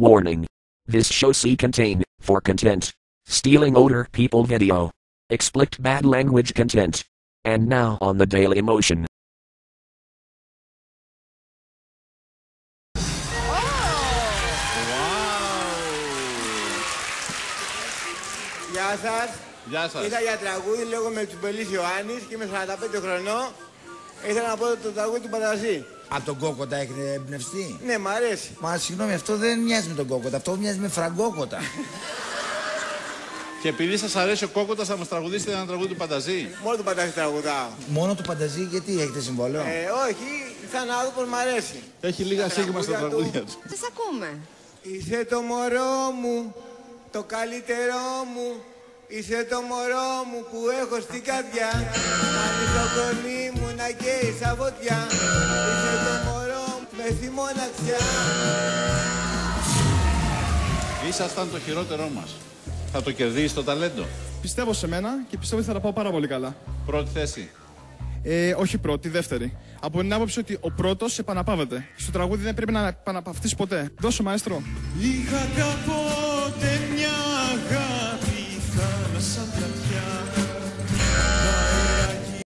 Warning. This show may contain, for content, stealing older people video. Explicit bad language content. And now on the Daily Motion. Γεια σας. Γεια σας. Ήρθα για τραγούδι, λέγομαι Τσουμπελής Ιωάννης και είμαι 45 χρονών. Ήθελα να πω το τραγούδι του Πανταζή. Από τον Κόκοτα έχετε εμπνευστεί? Ναι, μ' αρέσει. Μα συγγνώμη, αυτό δεν μοιάζει με τον Κόκοτα, αυτό μοιάζει με Φραγκόκοτα. Και επειδή σας αρέσει ο Κόκοτας, θα μας τραγουδήσετε ένα τραγούδι του Πανταζή. Μόνο του Πανταζή τραγουδάω. Μόνο του Πανταζή, γιατί έχετε συμβόλαιο? Όχι, θα να δω πως μ' αρέσει. Έχει λίγα σίγμα στα τραγούδια του. Σας ακούμε. Είσαι το μωρό μου, το καλύτερό μου. Είσαι το μωρό μου που έχω στην καρδιά. Αν το κορμί μου να καίει σαν φωτιά. Είσαι το μωρό μου με στη μοναξιά. Ήσασταν το χειρότερό μας. Θα το κερδίσει το ταλέντο. Πιστεύω σε μένα και πιστεύω ότι θα τα πάω πάρα πολύ καλά. Πρώτη θέση. Όχι πρώτη, δεύτερη. Από την άποψη ότι ο πρώτος επαναπαύεται. Στο τραγούδι δεν πρέπει να επαναπαυτείς ποτέ. Δώσω, μαέστρο. Είχα κάπο